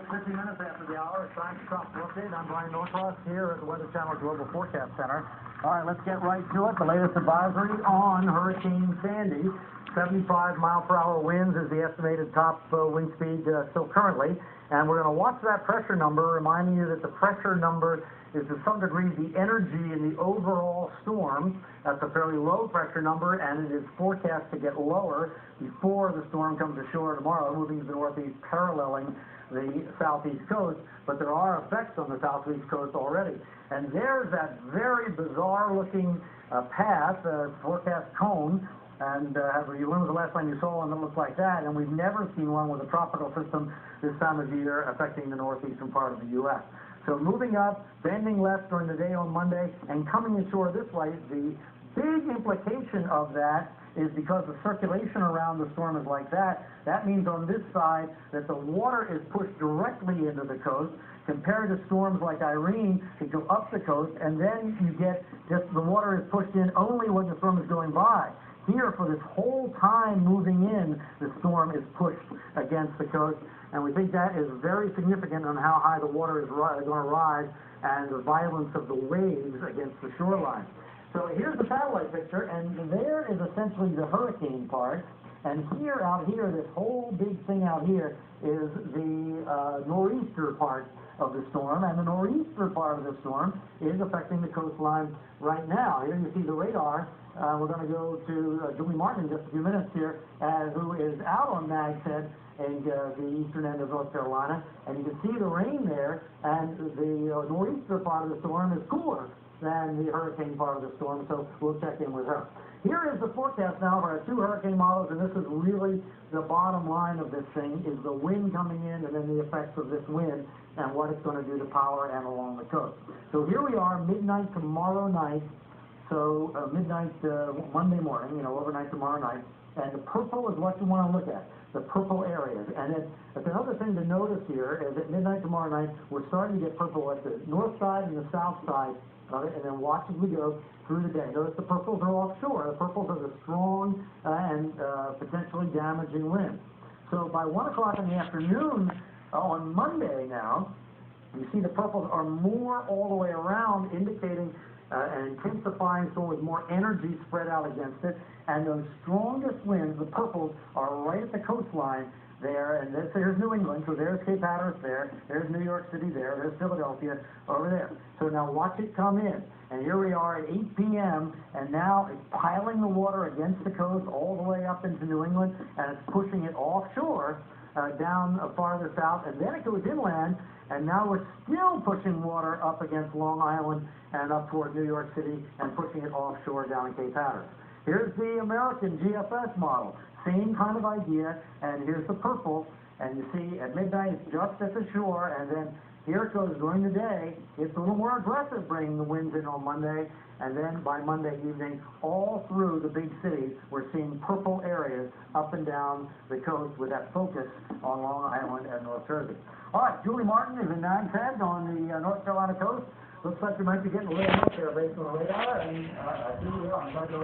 50 minutes after the hour, it's time to stop for update. I'm Brian Norcross here at the Weather Channel Global Forecast Center. All right, let's get right to it. The latest advisory on Hurricane Sandy. 75-mile-per-hour winds is the estimated top wind speed still currently. And we're going to watch that pressure number, reminding you that the pressure number is to some degree the energy in the overall storm. That's a fairly low pressure number, and it is forecast to get lower before the storm comes ashore tomorrow, moving to the northeast, paralleling the southeast coast. But there are effects on the southeast coast already. And there's that very bizarre-looking path, forecast cone. And when was the last time you saw one that looked like that? And we've never seen one with a tropical system this time of year affecting the northeastern part of the U.S. So moving up, bending left during the day on Monday, and coming ashore this way. The big implication of that is because the circulation around the storm is like that. That means on this side that the water is pushed directly into the coast, compared to storms like Irene that go up the coast, and then you get just the water is pushed in only when the storm is going by. Here, for this whole time moving in, the storm is pushed against the coast, and we think that is very significant on how high the water is going to rise and the violence of the waves against the shoreline. So here's the satellite picture, and there is essentially the hurricane part, and here, out here, this whole big thing out here is the nor'easter part of the storm, and the nor'easter part of the storm is affecting the coastline right now. Here you see the radar. We're going to go to Julie Martin in just a few minutes here, who is out on Nag's Head in the eastern end of North Carolina, and you can see the rain there, and the nor'easter part of the storm is cooler than the hurricane part of the storm, so we'll check in with her. Here is the forecast now for our two hurricane models, and this is really the bottom line of this thing, is the wind coming in and then the effects of this wind and what it's going to do to power and along the coast. So here we are, midnight tomorrow night, so midnight Monday morning, overnight tomorrow night, and the purple is what you want to look at, the purple areas. And it's another thing to notice here is at midnight tomorrow night, we're starting to get purple at the north side and the south side of it, and then watch as we go through the day. Notice the purples are offshore. The purples are the strong and potentially damaging winds. So by 1 o'clock in the afternoon on Monday now, you see the purples are more all the way around, indicating an intensifying storm with more energy spread out against it. And those strongest winds, the purples, are right at the coastline there, and here's New England, so there's Cape Hatteras there's New York City there's Philadelphia over there. So now watch it come in, and here we are at 8 p.m., and now it's piling the water against the coast all the way up into New England, and it's pushing it offshore down farther south, and then it goes inland, and now we're still pushing water up against Long Island and up toward New York City and pushing it offshore down in Cape Hatteras. Here's the American GFS model. Same kind of idea, and here's the purple, and you see at midnight it's just at the shore, and then here it goes during the day. It's a little more aggressive bringing the winds in on Monday, and then by Monday evening, all through the big cities, we're seeing purple areas up and down the coast with that focus on Long Island and North Jersey. All right, Julie Martin is in Nag's Head on the North Carolina coast. Looks like you might be getting a little up there based on the radar, and I see you are.